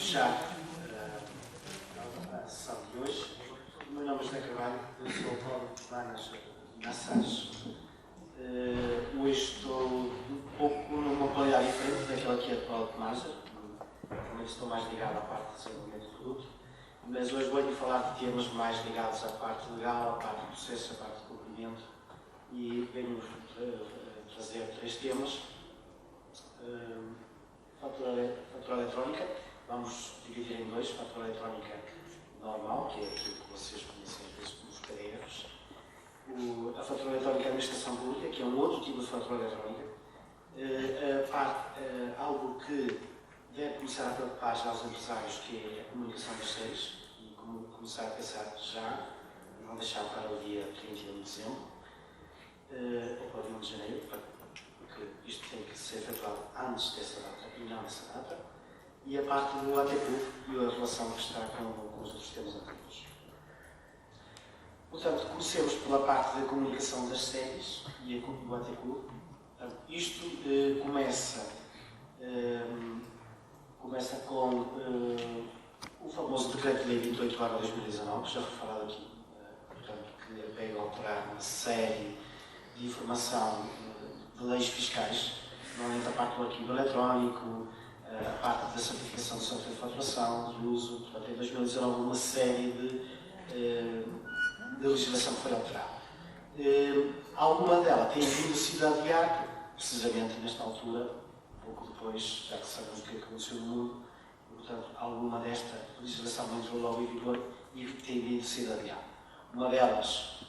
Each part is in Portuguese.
fechar a sessão de hoje. O meu nome é José Carvalho, eu sou o Código Manager na SAS. Hoje estou um pouco numa qualidade diferente daquela que é a Product Manager. Também estou mais ligado à parte de desenvolvimento do produto, mas hoje vou-lhe falar de temas mais ligados à parte legal, à parte do processo, à parte do cumprimento, e venho trazer 3 temas. Fatura eletrónica, vamos dividir em 2, fatura eletrónica normal, que é aquilo que vocês conhecem como cadeiras, a fatura eletrónica de administração pública, que é um outro tipo de fatura eletrónica, algo que deve começar a preocupar já os empresários, que é a comunicação dos seis, e como começar a pensar já, não deixar para o dia 31 de dezembro, ou para o dia 1 de janeiro, porque isto tem que ser efetuado antes dessa data e não nessa data, e a parte do ATQ e a relação que está com os outros temas anteriores. Portanto, comecemos pela parte da comunicação das séries e do ATQ. Isto começa com o famoso Decreto-Lei 28/2019, que já foi falado aqui, portanto, que veio alterar uma série de informação de leis fiscais, normalmente a parte do arquivo eletrónico, a parte da certificação de software de faturação, de uso. Portanto, em 2019 uma série de legislação que foi alterada. Alguma dela tem vindo a se adiar, precisamente nesta altura, pouco depois, já que sabemos o que aconteceu no mundo, e, portanto, alguma desta legislação não entrou logo em vigor e tem vindo a se adiar. Uma delas,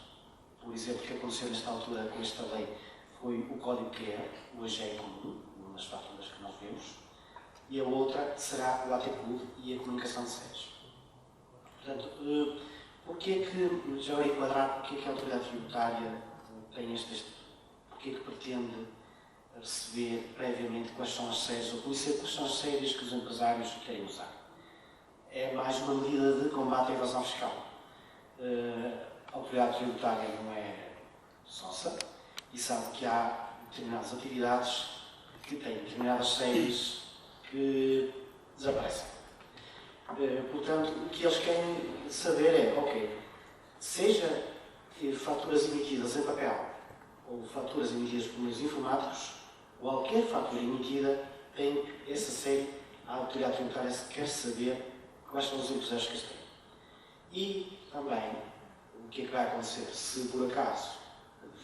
por exemplo, que aconteceu nesta altura com esta lei, foi o código QR, hoje é comum, nas faturas que nós vemos, e a outra será o ATQ e a comunicação de séries. Portanto, já vou enquadrar porque é que a autoridade tributária tem porque é que pretende receber previamente quais são as séries, ou conhecer quais são as séries que os empresários querem usar. É mais uma medida de combate à evasão fiscal. A autoridade tributária não é sonsa e sabe que há determinadas atividades que têm determinadas séries que desaparecem. Portanto, o que eles querem saber é, ok, seja faturas emitidas em papel ou faturas emitidas por meios informáticos, qualquer fatura emitida tem essa série, a autoridade tributária quer saber quais são os empresários que as têm. E também, o que é que vai acontecer se por acaso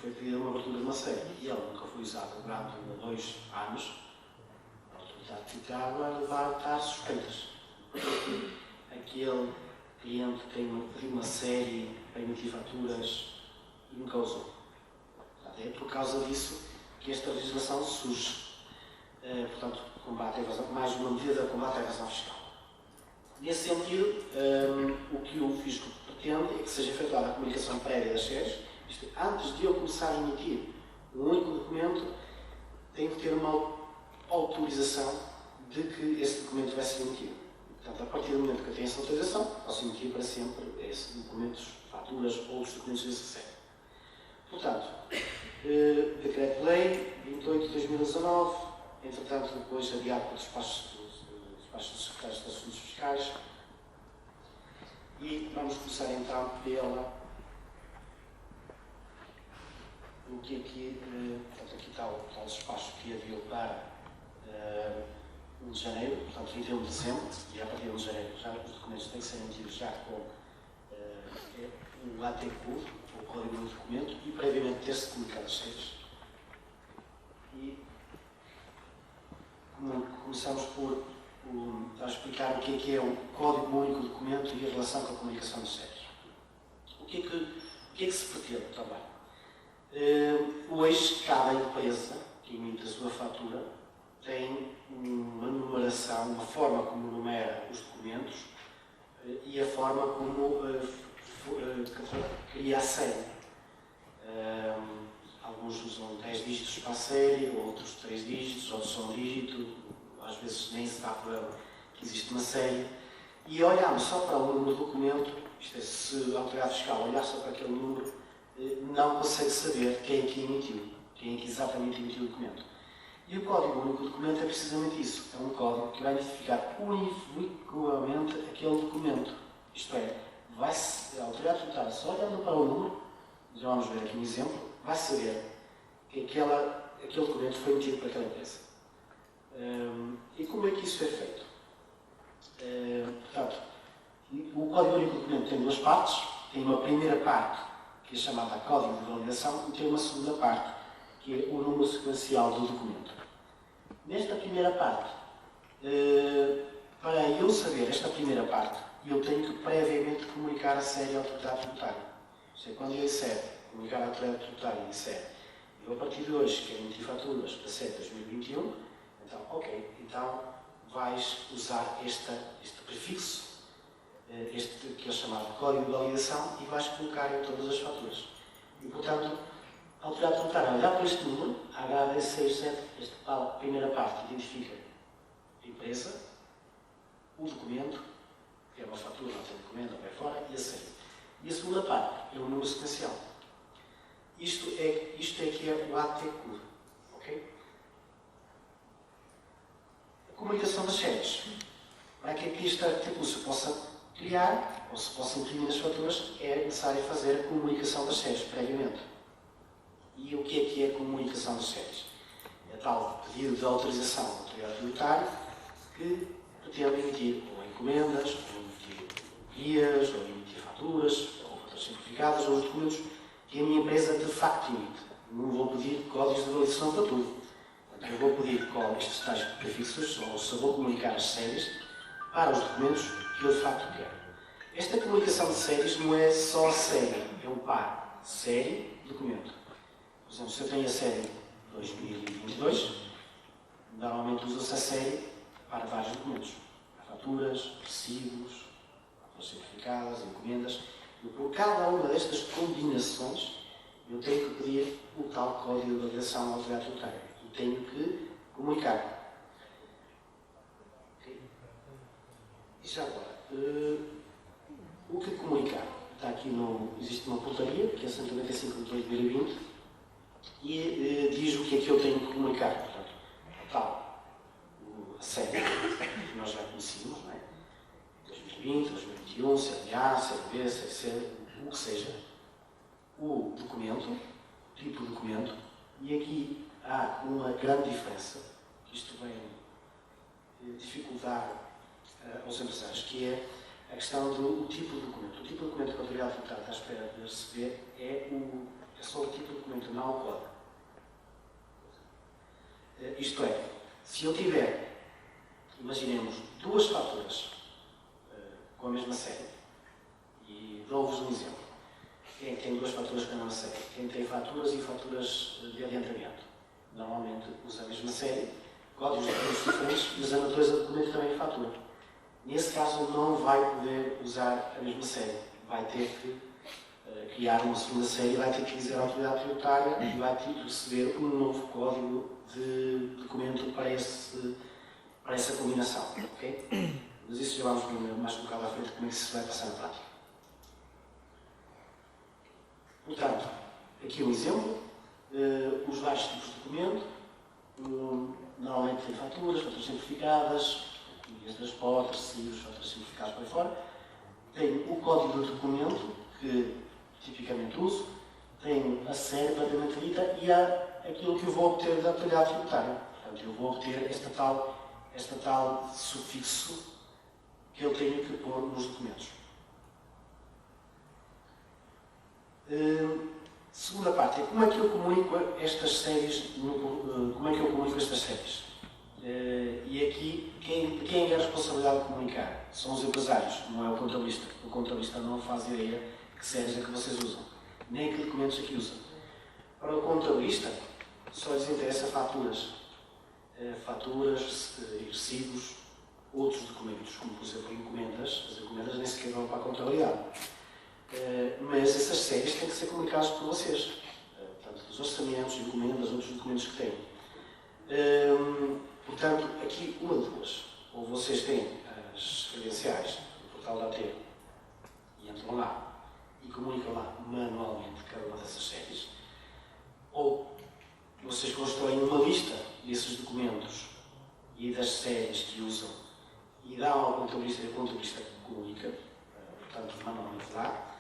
foi pedida uma abertura de uma série e ela nunca foi usada durante 1 ou 2 anos, a autoridade tributária vai estar suspeitas. Aquele cliente tem uma série para emitir faturas e nunca usou. Portanto, é por causa disso que esta legislação surge. Portanto, combate à evasão, mais uma medida de combate à evasão fiscal. Nesse sentido, o que o fisco pretende é que seja efetuada a comunicação prévia das séries. Isto, antes de eu começar a emitir um único documento, tenho que ter uma autorização de que esse documento vai ser emitido. Portanto, a partir do momento que eu tenho essa autorização, posso emitir para sempre esses documentos, faturas ou outros documentos dessa série. Portanto, Decreto-Lei 28/2019, entretanto, depois adiado por despachos dos secretários de Assuntos Fiscais. E vamos começar então o que aqui, portanto, aqui está o tal despacho que enviou para 1 de janeiro, portanto 31 de dezembro, e a partir de 1 de janeiro já os documentos têm que ser emitidos já com o ATQ, o Código do Documento, e previamente ter-se comunicado as séries. E começamos por a explicar o que é o Código Único do Documento e a relação com a comunicação de séries. O que é que se pretende também? Hoje, cada empresa que emite a sua fatura tem uma numeração, uma forma como numera os documentos e a forma como cria a série. Alguns usam 10 dígitos para a série, outros 3 dígitos, outros só 1 dígito, às vezes nem se dá por ela que existe uma série. E olhamos só para o número do documento, isto é, se a autoridade fiscal olhar só para aquele número, não consegue saber quem é que emitiu, quem é que exatamente emitiu o documento. E o código único do documento é precisamente isso. É um código que vai identificar univocavelmente aquele documento. Isto é, a autoridade tributária, só olhando para o número, já vamos ver aqui um exemplo, vai saber que aquele documento foi emitido por aquela empresa. E como é que isso é feito? Portanto, o código único do documento tem duas partes. Tem uma primeira parte, que é chamada código de validação, e tem uma segunda parte, que é o número sequencial do documento. Nesta primeira parte, para eu saber esta primeira parte, eu tenho que previamente comunicar a série à autoridade tributária. Ou seja, quando eu disser, comunicar à autoridade tributária e disser, eu a partir de hoje quero emitir faturas para 7 de 2021, então, ok, então vais usar este prefixo, este que é chamado código de validação, e vais colocar em todas as faturas. E, portanto, a autoridade tributária olhar para este número, a HB67, esta primeira parte identifica a empresa, o documento, que é uma fatura, não tem documento, vai fora, e a série. E a segunda parte é o número sequencial. Isto é que é o ATQ. Ok? A comunicação das séries. Para que este ATQ se possa criar, ou se possa imprimir nas faturas, é necessário fazer a comunicação das séries previamente. E o que é a comunicação das séries? É tal pedido de autorização à autoridade tributária que pretende emitir ou encomendas, ou emitir guias, ou emitir faturas, ou faturas simplificadas, ou documentos que a minha empresa de facto emite. Não vou pedir códigos de validação para tudo. Portanto, eu vou pedir estes tais prefixos, ou se vou comunicar as séries para os documentos que eu de facto quero. Esta comunicação de séries não é só a série, é um par. Série, documento. Por exemplo, se eu tenho a série 2022, normalmente usa-se a série para vários documentos. Faturas, recibos, faturas simplificadas, encomendas. E por cada uma destas combinações, eu tenho que pedir o tal código de validação à autoridade tributária. E tenho que comunicar. Okay? E já agora, o que comunicar? Está aqui existe uma portaria, que é 195 de 2020, e diz o que é que eu tenho que comunicar. Portanto, a série que nós já conhecemos, não é? 2020, 2021, CLA, CLB, CC, o que seja. O documento, o tipo de documento, e aqui há uma grande diferença, que isto vem dificultar aos empresários, que é a questão do tipo de documento. O tipo de documento que a autoridade tributária está à espera de receber é só o tipo de documento, não o código. Isto é, se eu tiver, imaginemos, duas faturas com a mesma série, e dou-vos um exemplo. Quem tem duas faturas com a mesma série? Quem tem faturas e faturas de adiantamento? Normalmente usa a mesma série, códigos de documentos diferentes, mas a natureza do documento também é fatura. Nesse caso, não vai poder usar a mesma série. Vai ter que criar uma segunda série e vai ter que dizer à autoridade tributária e vai ter que receber um novo código de documento para essa combinação. Okay? Mas isso já vamos ver mais um bocado à frente como é que isso vai passar na prática. Portanto, aqui um exemplo. Os vários tipos de documento. Normalmente tem faturas simplificadas, guias de transporte, recibos, faturas simplificadas por aí fora. Tem o código do documento, que tipicamente uso. Tem a série propriamente dita e há aquilo que eu vou obter da autoridade tributária. Portanto, eu vou obter esta tal sufixo que eu tenho que pôr nos documentos. Segunda parte é como é que eu comunico estas séries, como é que eu comunico estas séries? E aqui, quem é a responsabilidade de comunicar? São os empresários, não é o contabilista. O contabilista não faz ideia que séries é que vocês usam, nem que documentos é que usam. Para o contabilista, só lhes interessa faturas. Faturas, recibos, outros documentos, como por exemplo encomendas. As encomendas nem sequer vão para a contabilidade. Mas essas séries têm que ser comunicadas por vocês. Portanto, os orçamentos, encomendas, outros documentos que têm. Portanto, aqui uma de duas. Ou vocês têm as credenciais do portal da AT e entram lá e comunicam lá manualmente cada uma dessas séries, ou vocês constroem uma lista desses e das séries que usam e dão ao contabilista e o contabilista comunica, portanto, manualmente lá,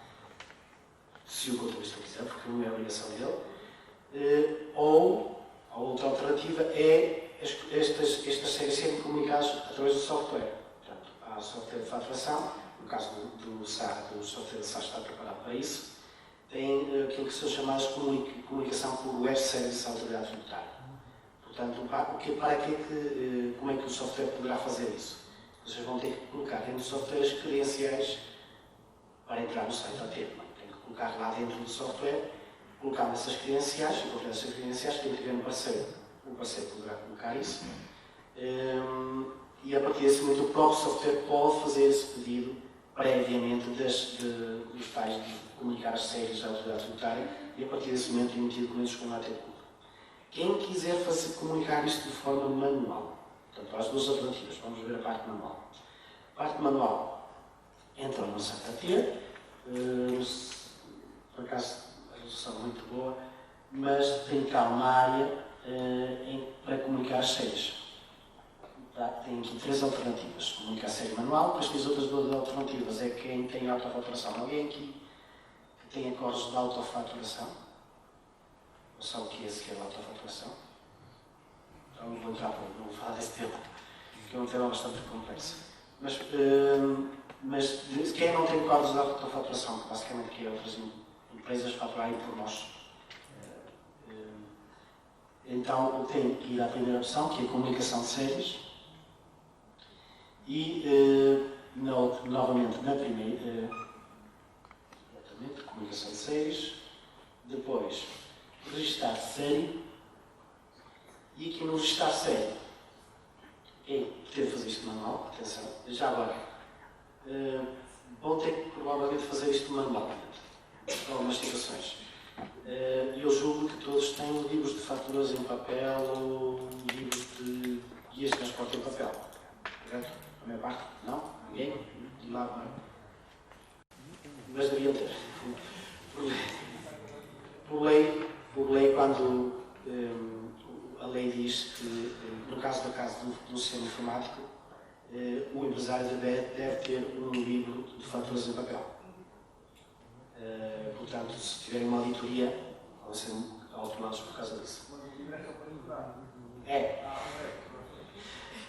se o contabilista quiser, porque não é a obrigação dele, ou a outra alternativa é estas séries serem comunicadas através do software. Portanto, há software de faturação, no caso do SAR, o software do SAR está preparado para isso, tem aquilo que são chamadas comunicação por web service à autoridade tributária. Portanto, como é que o software poderá fazer isso? Vocês vão ter que colocar dentro do software as credenciais para entrar no site da TEP. Tem que colocar lá dentro do software, colocar essas credenciais, e com essas credenciais, quem tiver no parceiro, o parceiro poderá colocar isso. E a partir desse momento, o próprio software pode fazer esse pedido previamente dos tais de comunicar as séries da autoridade tributária e a partir desse momento emitir documentos com a ATEP. Quem quiser comunicar isto de forma manual, portanto, há as duas alternativas, vamos ver a parte manual. A parte manual entra no site da ATEP, por acaso a resolução é muito boa, mas tem cá uma área para comunicar as séries. Tem aqui três alternativas. Comunicar a série manual, depois tem as outras duas alternativas. É quem tem autofaturação. Alguém aqui que tem acordos de autofaturação? Ou sabe o que é sequer autofaturação? Então não vou entrar por não vou falar desse tema, que é um tema bastante complexo. Mas quem não tem acordos de autofaturação, que basicamente é outras empresas faturarem por nós, então tem que ir à primeira opção, que é a comunicação de séries. E, novamente, na primeira, comunicação de séries, depois, registar série, e aqui no registar série, quem pretende fazer isto manual, atenção, já agora, vão ter que provavelmente fazer isto manualmente, por algumas situações. Eu julgo que todos têm livros de faturas em papel ou livros de guias de transporte em papel, correto? A minha parte? Não? Ninguém? Lá, mas deviam ter. Por lei, quando a lei diz que, no caso do sistema informático, o empresário deve ter um livro de faturas em papel. Portanto, se tiverem uma auditoria, vão ser automados por causa disso. É.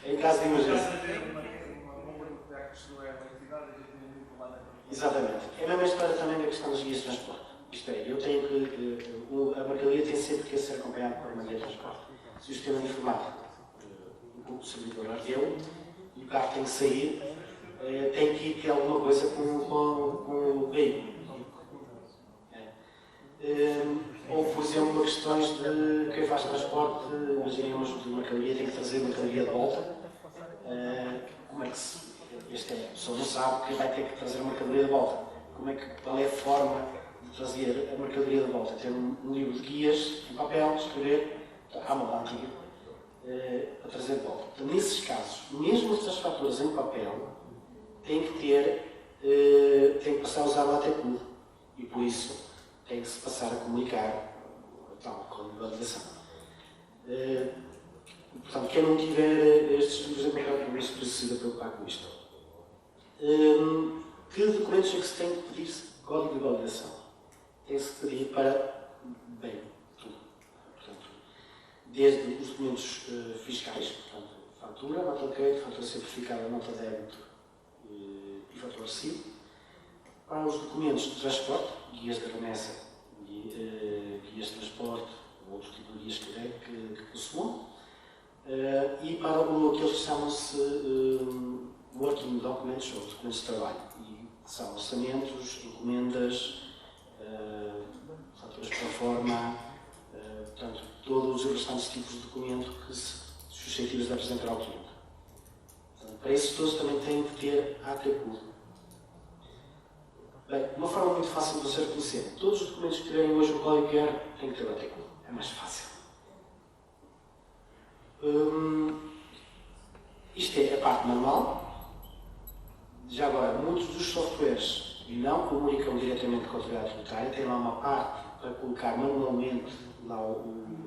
Em caso de emergência. Exatamente. É a mesma história também da questão dos guias de transporte. Isto é, eu tenho que. A mercadoria tem sempre que ser acompanhada por uma guia de transporte. Se o sistema informático, o servidor ardeu, e o carro tem que sair, tem que ir ter alguma coisa com o veículo. Ou, por exemplo, questões de quem faz transporte, imaginemos de mercadoria, tem que trazer mercadoria de volta. Como é que se. A pessoa não sabe que vai ter que trazer a mercadoria de volta. Qual é a forma de trazer a mercadoria de volta? Ter um livro de guias em papel, escrever, à moda antiga, para trazer de volta. Então, nesses casos, mesmo estas faturas em papel, tem que passar a usar o ATECUD. E por isso tem que se passar a comunicar tal, com a validação. Portanto, quem não tiver estes livros em papel, por isso precisa preocupar com isto. Que documentos é que se tem que pedir código de validação? Tem-se que pedir para, bem, tudo. Portanto, desde os documentos fiscais, portanto, fatura, nota de crédito, fatura certificada, nota de débito e fatura recibo, para os documentos de transporte, guias de remessa, guias de transporte, ou outro tipo de guias que possuam, e para aqueles que chamam-se working documents, ou documentos de trabalho, e são orçamentos, encomendas, faturas pro forma, portanto, todos os restantes tipos de documento que se suscetíveis de apresentar ao cliente. Portanto, para esses todos também têm que ter ATECUD. Bem, uma forma muito fácil de você reconhecer, todos os documentos que tiverem hoje o código QR têm que ter o ATECUD. É mais fácil. Isto é a parte manual. Já agora, muitos dos softwares não comunicam diretamente com a autoridade tributária, têm lá uma parte para colocar manualmente lá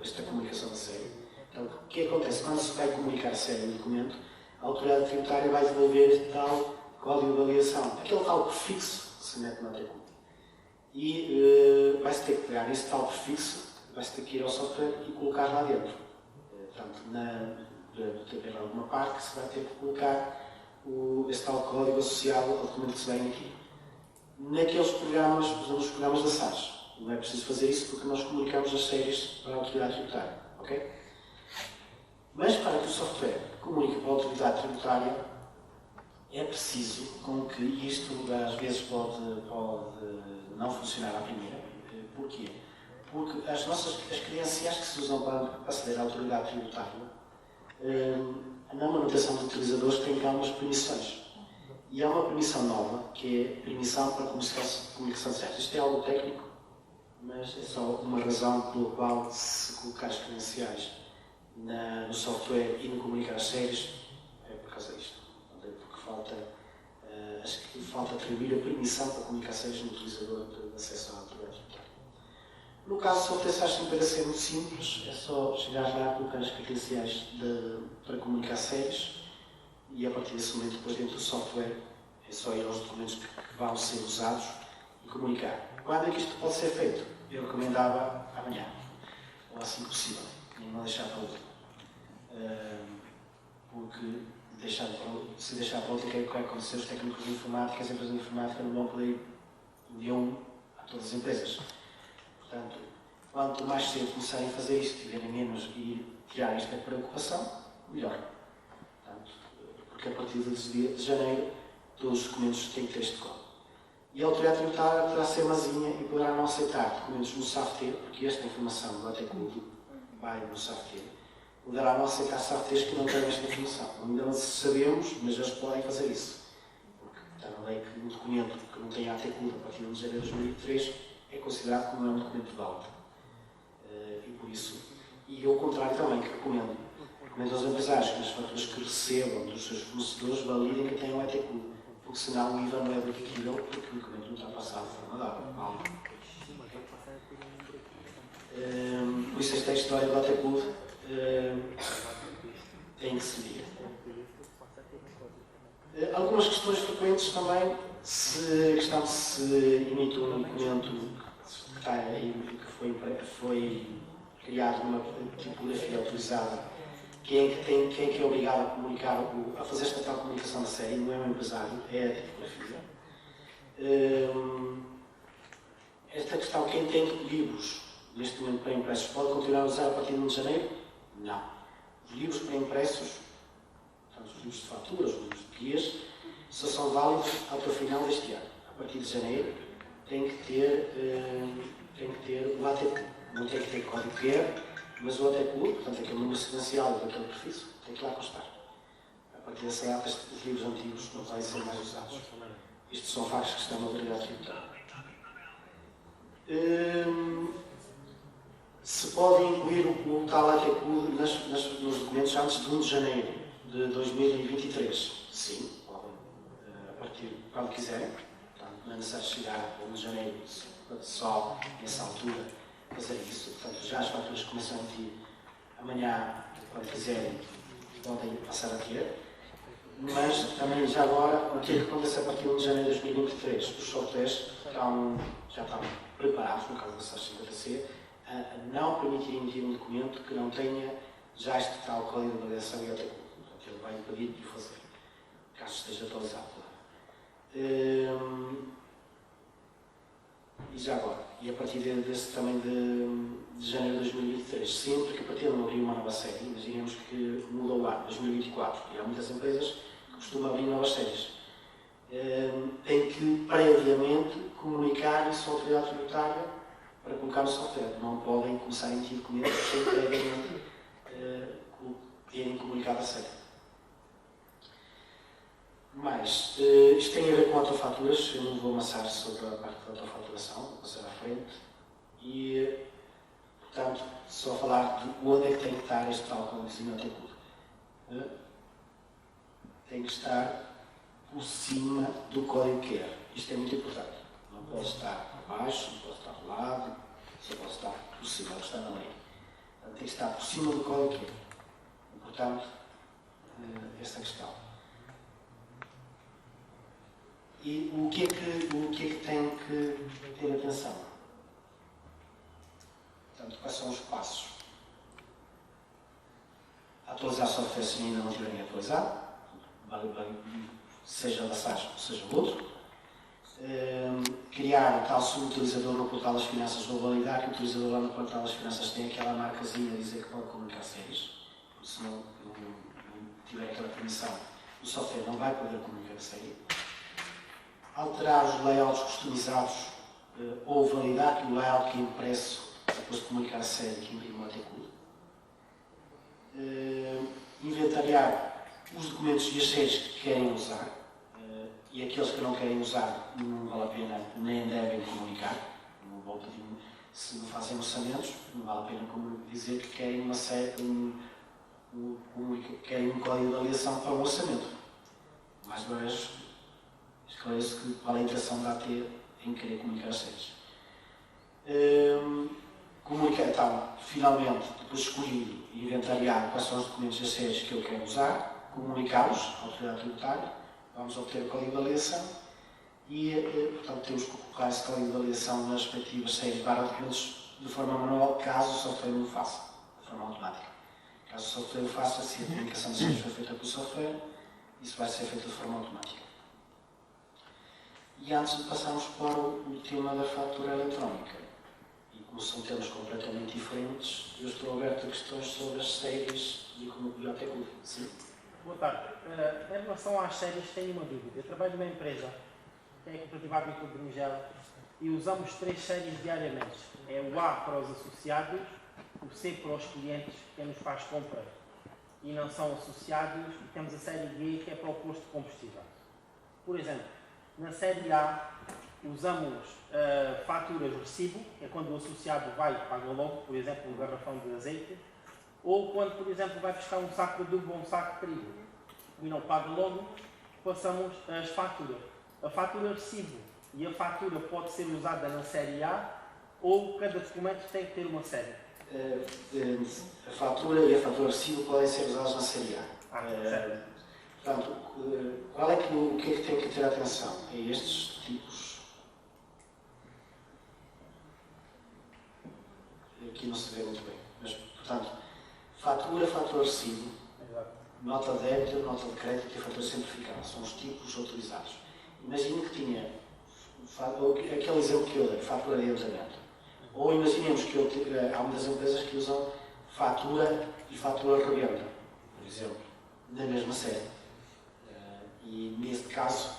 esta comunicação de série. Então, o que acontece? Quando se vai comunicar a série do documento, a autoridade tributária vai devolver tal código de avaliação, aquele tal prefixo que se mete na ATQ. E vai-se ter que pegar esse tal prefixo, vai-se ter que ir ao software e colocar lá dentro. Portanto, deve haver alguma parte que se vai ter que colocar esse tal código associado ao documento que se vem aqui. Naqueles programas, por exemplo, os programas da SAS, não é preciso fazer isso porque nós comunicamos as séries para a autoridade tributária. Ok? Mas para que o software comunique para a autoridade tributária, é preciso com que isto às vezes pode não funcionar à primeira. Porquê? Porque as credenciais que se usam para aceder à autoridade tributária, na manutenção de utilizadores, tem cá umas permissões. E há uma permissão nova, que é a permissão para comunicação certa. Isto é algo técnico, mas é só uma razão pela qual, se colocar as credenciais no software e no comunicar as séries, é por causa disto. É porque falta atribuir a permissão para comunicar séries no utilizador de acesso à autoridade tributária. No caso, o software SAS para ser muito simples, é só chegar lá, colocar as credenciais para comunicar séries e a partir desse momento, depois dentro do software, é só ir aos documentos que vão ser usados e comunicar. Quando é que isto pode ser feito? Eu recomendava amanhã, ou assim que possível, e não deixar para último. Porque se deixar para último, o que é que vai acontecer? Os técnicos de informática, as empresas de informática não vão poder ir de um a todas as empresas. Portanto, quanto mais cedo começarem a fazer isto, tiverem menos e tirar esta preocupação, melhor. Portanto, porque a partir de janeiro, todos os documentos têm que ter este código. E a autoridade tributária poderá ser mazinha e poderá não aceitar documentos no SAFT, porque esta informação do ATCUD vai no SAFT, poderá não aceitar SAFTs que não têm esta informação. Ainda não sabemos, mas eles podem fazer isso. Porque está na lei que um documento que não tem ATCUD a partir de janeiro de 2003 é considerado como um documento válido. E por isso, e ao contrário também, que recomendo aos empresários que nas faturas que recebam dos seus fornecedores validem que tenham ATCUD, porque senão o IVA não é dedutível, porque o documento não está passado de forma dada. Por isso esta história do ATCUD tem que seguir. Algumas questões frequentes também, se emite um documento que foi criado numa tipografia autorizada, quem é que é obrigado a comunicar, a fazer esta tal comunicação da série, não é o empresário, é a tipografia. Esta questão, quem tem livros neste momento pré-impressos pode continuar a usar a partir de 1 de janeiro? Não. Os livros pré-impressos, portanto, os livros de faturas, os livros de guias, só são válidos até o final deste ano. A partir de janeiro tem que ter o ATCUD. Não tem que ter código QR, mas o ATCUD, portanto, aquele número sequencial daquele prefixo, tem que lá constar. A partir dessa data, os livros antigos não podem ser mais usados. Estes são factos que estão na autoridade tributária. Se pode incluir o tal ATCUD nos documentos antes de 1 de janeiro de 2023? Sim, podem, a partir quando quiserem. Portanto, não é necessário chegar a 1 de janeiro só nessa altura fazer isso. Portanto, já as faturas começam a emitir amanhã, quando quiserem, podem passar a ter. Mas também já agora, o que acontece a partir de 1 de janeiro de 2023? Os softwares já estão preparados, no caso da SAS 50C, a não permitir emitir um documento que não tenha já este tal código de validação e ATCUD. Portanto, ele vai impedir de o fazer, caso esteja atualizado. E já agora, e a partir também de janeiro de 2023, sempre que pretendam abrir uma nova série, imaginemos que muda o ano, 2024, e há muitas empresas que costumam abrir novas séries, têm que previamente comunicar isso à autoridade tributária para colocar no software. Não podem começar a emitir documentos sem previamente terem comunicado a série. Mas, isto tem a ver com autofaturas, eu não vou amassar sobre a parte da autofaturação, vou passar à frente. E, portanto, só falar de onde é que tem que estar este tal conhecimento ATCUD. Tem que estar por cima do código QR. Isto é muito importante. Não pode estar abaixo, não pode estar ao lado, só pode estar por cima, está na lei. Portanto, tem que estar por cima do código QR. Portanto, esta questão. E o que é que tem que ter atenção? Portanto, quais são os passos? Atualizar software se ainda não tiverem atualizado, seja da SAS, seja o outro. Criar tal subutilizador no portal das finanças, ou validar que o utilizador lá no portal das finanças tem aquela marcazinha a dizer que pode comunicar séries, porque se não tiver aquela permissão, o software não vai poder comunicar a série. Alterar os layouts customizados ou validar que o layout que é impresso depois de comunicar a série que imprime o ATQ. Inventariar os documentos e as séries que querem usar e aqueles que não querem usar não vale a pena nem devem comunicar. Não vou pedir, se não fazem orçamentos, não vale a pena dizer que querem uma série, querem um código de avaliação para um orçamento. Mais uma vez, esclareço que qual é a intenção da AT em querer comunicar as séries. Comunicar, então, finalmente, depois escolhido e inventariar quais são os documentos e as séries que eu quero usar, comunicá-los à autoridade tributária, vamos obter o código de avaliação e, portanto, temos que colocar esse código de avaliação nas respectivas séries barra documentos de forma manual, caso o software não o faça, de forma automática. Caso o software o faça, se a comunicação das séries foi feita pelo software, isso vai ser feito de forma automática. E antes de passarmos para o tema da fatura eletrónica, e como são temas completamente diferentes, eu estou aberto a questões sobre as séries e como o até clube. Sim? Boa tarde. Em relação às séries, tenho uma dúvida. Eu trabalho numa empresa, que é a Cooperativa Agrícola de Migel, e usamos 3 séries diariamente. É o A para os associados, o C para os clientes, que nos faz compra e não são associados, e temos a série G, que é para o posto de combustível. Por exemplo, na série A, usamos faturas de recibo, que é quando o associado vai e paga logo, por exemplo, um garrafão de azeite, ou quando, por exemplo, vai buscar um saco de adubo ou um saco de trigo e não paga logo, passamos as faturas. A fatura de recibo e a fatura pode ser usada na série A, ou cada documento tem que ter uma série? A fatura e a fatura de recibo podem ser usadas na série A. Certo. Portanto, o que é que tem que ter atenção? É estes tipos. Aqui não se vê muito bem. Mas, portanto, fatura, fatura de recibo, nota de débito, nota de crédito e fatura simplificada. São os tipos autorizados. Imagine que tinha aquele exemplo que eu dei, fatura de adiantamento. Ou imaginemos que há muitas empresas que usam fatura e fatura revenda, por exemplo, na mesma série. E neste caso,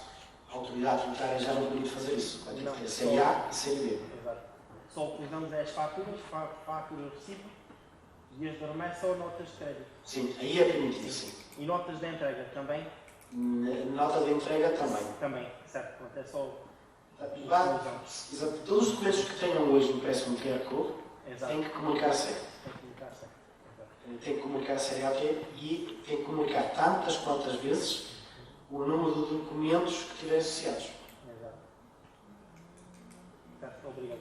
a autoridade tributária já não permite fazer isso. Vai ter que ter série A e série B. Exato. Só utilizamos as faturas, fatura de recibo, e as de remessa ou notas de crédito. Sim, aí é permitido, sim. E notas de entrega também? Nota de entrega também. Também, certo. Pronto, é só... Exato. Todos os documentos que tenham hoje impresso no QR Code têm que comunicar a série. Tem que comunicar a série AT e tem que comunicar tantas quantas vezes o número de documentos que tiver associados. Exato. Certo, obrigado.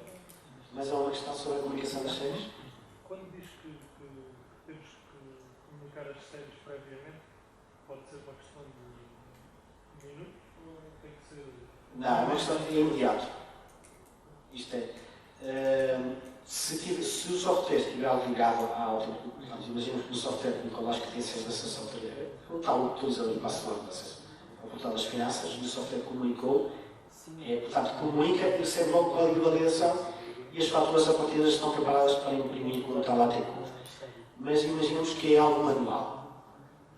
Mas há uma questão sobre a comunicação das séries? Quando diz que temos que comunicar as séries previamente, pode ser uma questão de minutos ou tem que ser... Não, é uma questão de imediato. Isto é, se o software estiver ligado à autoridade, imagina que no software do colégio que tem acesso a essa autoridade, o tal utilizador de password de acesso ao portal das finanças, o software comunicou, portanto comunica e recebe logo o código de validação e as faturas a partir estão preparadas para imprimir quando está lá a ter conta. Mas imaginemos que é algo manual,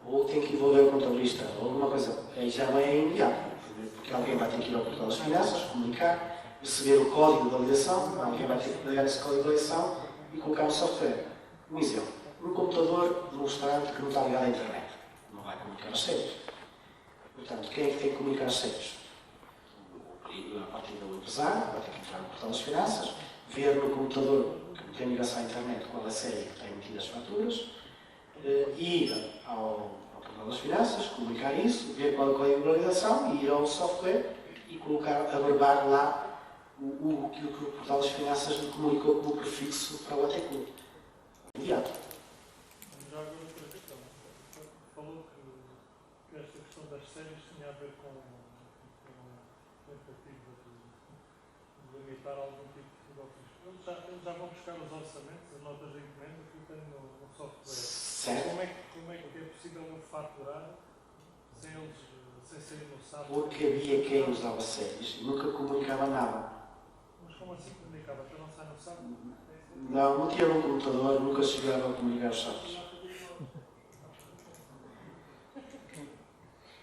ou tem que envolver o contabilista, ou alguma coisa, aí já não é imediato, porque alguém vai ter que ir ao portal das finanças, comunicar, receber o código de validação, alguém vai ter que pegar esse código de validação e colocar no software. Um exemplo, um computador de um restaurante que não está ligado à internet, não vai comunicar as séries. Portanto, quem é que tem que comunicar as séries? A partir do empresário, vai ter que entrar no portal das finanças, ver no computador que não tem ligação à internet qual é a série que tem emitido as faturas, ir ao portal das finanças, comunicar isso, ver qual é o código de validação e ir ao software e colocar, averbar lá o que o portal das finanças lhe comunicou como prefixo para o ATQ. Imediato. Já agora outra questão. das séries tinha a ver com a tentativa de limitar algum tipo de negócios. Eles já vão buscar os orçamentos, as notas de encomenda que eu tenho no software. Certo? Como é que é possível faturar sem sair no SAP? Porque havia quem usava séries e nunca comunicava nada. Mas como assim comunicava? Tu não sai no SAP? Não tinha um computador, nunca chegava a comunicar os SAPs.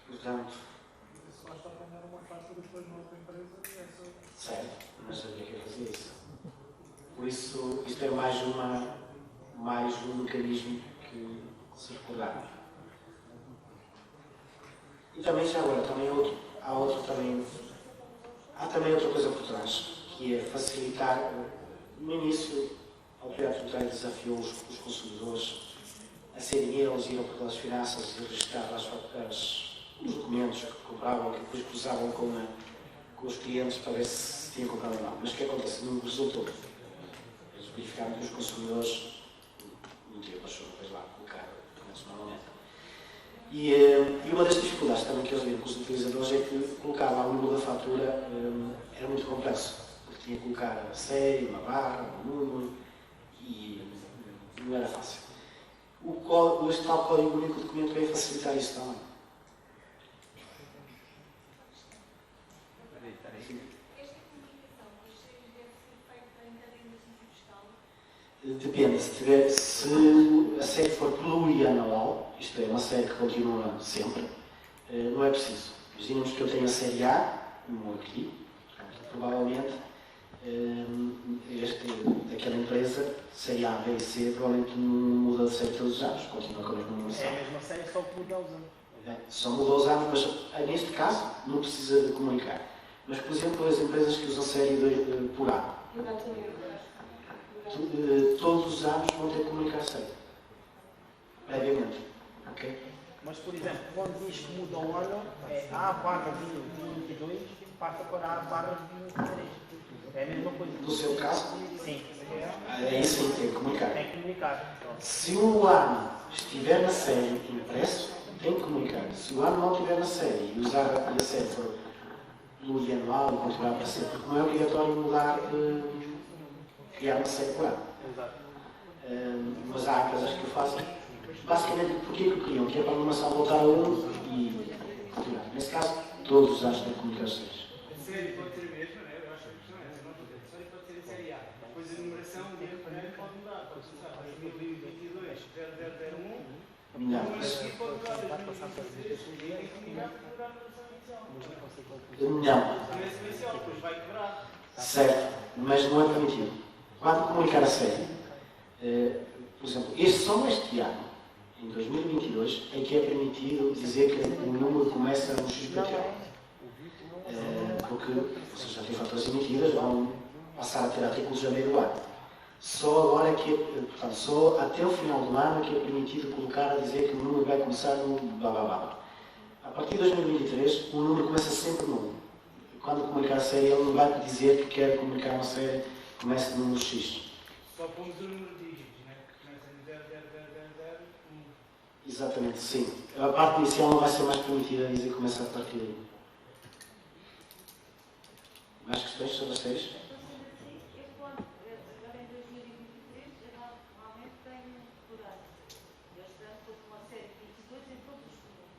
Portanto, Isso basta apanhar uma fatura depois na outra empresa e essa. certo, não sabia que ia fazer isso. Por isso, isto é mais um mecanismo que se recordar. E também, já agora, há também outra coisa por trás, que é facilitar. No início, a autoridade tributária desafiou os consumidores a serem eles, ir ao portal das finanças e registrar os documentos que compravam, que depois cruzavam com os clientes para ver se tinham comprado ou não. Mas o que acontece? Não resultou. Eles verificaram que os consumidores não tinham paixão, depois lá colocar documentos normalmente. E uma das dificuldades também que eles viram com os utilizadores é que colocar o número da fatura era muito complexo, porque tinha que colocar a série, uma barra, um número, e não era fácil. Este tal código único de documento veio facilitar isso também. Depende, se a série for plurianual, isto é, uma série que continua sempre, não é preciso. Imaginemos que eu tenho a série A, um aqui, provavelmente daquela empresa, série A, B e C, provavelmente não muda de série todos os anos, continua com a mesma numeração. É a mesma série, só que muda os anos. Só mudou os anos, mas neste caso não precisa de comunicar. Mas, por exemplo, as empresas que usam série por ano, todos os anos vão ter que comunicar série. Previamente. Ok? Mas, por exemplo, quando diz que muda o ano, é A/2022 passa para A/2023. É a mesma coisa. No seu caso? Sim. É isso que tem que comunicar. Tem que comunicar. Se o ano estiver na série impresso, tem que comunicar. Se o ano não estiver na série e a série for plurianual e continuar para ser, porque não é obrigatório mudar, criar uma série por ano. Exato. Mas há empresas que o fazem. Basicamente, porquê que o criam? Que é para a numeração voltar a 1 e continuar. Nesse caso, todos os anos têm que comunicar as séries. A série pode ser a mesma, né? Eu acho que a questão é essa. A série pode ser a série A. Depois a numeração dentro pode mudar. Pode começar para 2022, 0001. Não. Mas a seguir pode mudar 2023. Tem que comunicar para mudar a numeração inicial. Não. Não é sequencial, depois vai quebrar. Certo, mas não é permitido. Quando comunicar a série, por exemplo, só este ano, em 2022, é que é permitido dizer que o número começa no XPTO. Porque vocês já têm faturas emitidas, vão passar a ter artículos a meio do ano. Só agora é que, portanto, só até o final do ano é que é permitido colocar a dizer que o número vai começar no blá blá blá. A partir de 2023, o número começa sempre no 1. Quando comunicar a série, ele não vai dizer que quer comunicar uma série que comece no número X. Só pomos o número de dígitos, né? Começa em 000001. Exatamente, sim. A parte inicial não vai ser mais permitida a dizer que começa a partir daí. Mais questões sobre as séries? Este ano, agora em 2023, normalmente tem por ano. Este ano estou com uma série de 22 em todos os documentos.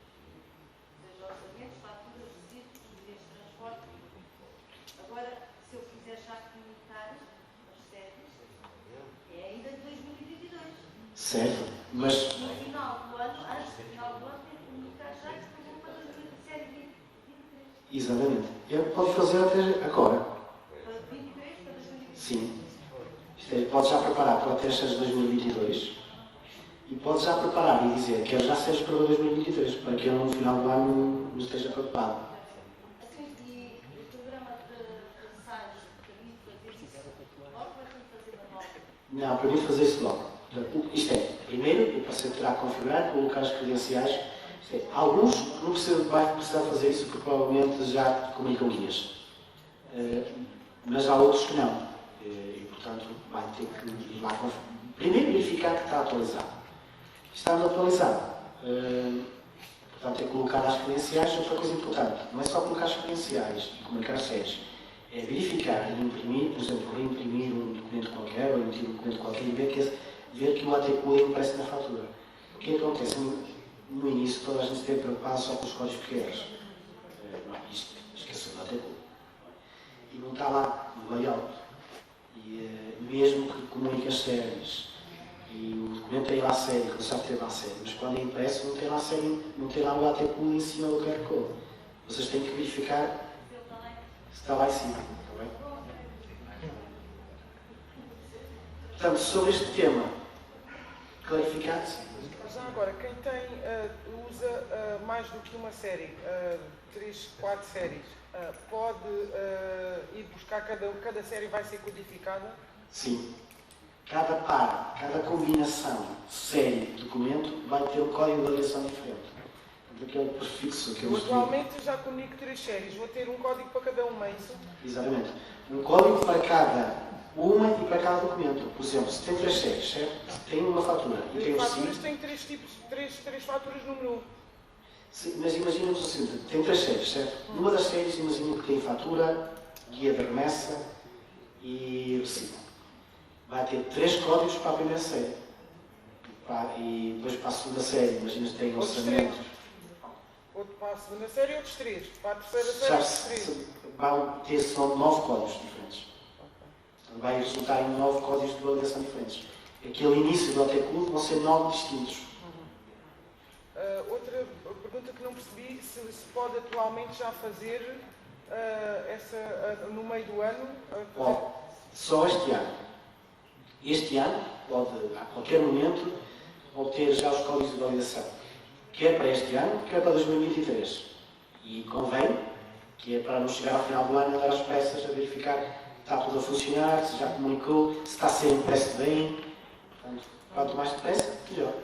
Seja orçamentos, faturas, recibos, medidas de transporte. Agora, se eu quiser já comunicar as séries, é ainda de 2022. Certo, mas No final do ano, antes do final do ano, tem que comunicar já que estou com uma série 23. exatamente. Ele pode fazer até agora. Para 23, para 2023. Sim. Isto é, pode já preparar para ter séries de 2022 e pode já preparar e dizer que quer já séries para 2023, para que ele no final do ano não esteja preocupado. Assim, e o programa de ensaios permite fazer isso logo, vai ter que fazer manual. Não, permite fazer isso logo. Portanto, isto é, primeiro o paciente terá que configurar, colocar as credenciais. Isto é, alguns não vai precisar fazer isso porque provavelmente já comunicam guias. Mas há outros que não. E, portanto, vai ter que ir lá primeiro verificar que está atualizado. Estando atualizado, Portanto, é colocar as credenciais, outra coisa importante. Não é só colocar as credenciais e comunicar as séries. É verificar e imprimir, por exemplo, reimprimir um documento qualquer ou emitir um documento qualquer e ver que o ATQ é impresso na fatura. O que acontece? No início, toda a gente esteve preocupada só com os códigos pequenos. Isto, esqueceu do ATQ. E não está lá no layout. E mesmo que comunique as séries e o documento tem lá a série, que não sabe ter lá a série, mas quando é impresso não tem lá a série, não tem lá o ATQ em cima do QR Code. Vocês têm que verificar se está lá em cima. Está bem? Portanto, sobre este tema, clarificado? Já agora, quem usa mais do que uma série, 3, 4 séries, pode ir buscar cada série vai ser codificada? Sim. Cada par, cada combinação série-documento vai ter um código de ligação diferente. Aquele prefixo que eu atualmente já comunico 3 séries, vou ter um código para cada uma, é isso? Exatamente. Um código para cada uma e para cada documento. Por exemplo, se tem 3 séries, certo? Tem uma fatura e tem um faturas recibo. tem 3 tipos, 3 faturas número 1. Sim, mas imaginemos o seguinte, tem 3 séries, certo? Numa das séries, imagina que tem fatura, guia de remessa e recibo. Vai ter 3 códigos para a primeira série. E depois para a segunda série, imagina que tem orçamento. Outro para a segunda série, outros 3. Para a terceira série, Já outros 3. vão ter só 9 códigos diferentes. Vai resultar em 9 códigos de validação diferentes. Aquele início do ATQ vão ser 9 distintos. Outra pergunta que não percebi, se pode atualmente já fazer no meio do ano? Pode, só este ano. Este ano pode, a qualquer momento, obter já os códigos de validação. Quer para este ano, quer para 2023. E convém, que é para não chegar ao final do ano andar às pressas a verificar se está tudo a funcionar, se já comunicou, se está a ser impresso bem. Portanto, quanto mais depressa, melhor.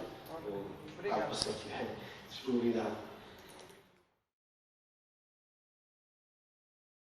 Obrigado. Para ser disponibilidade.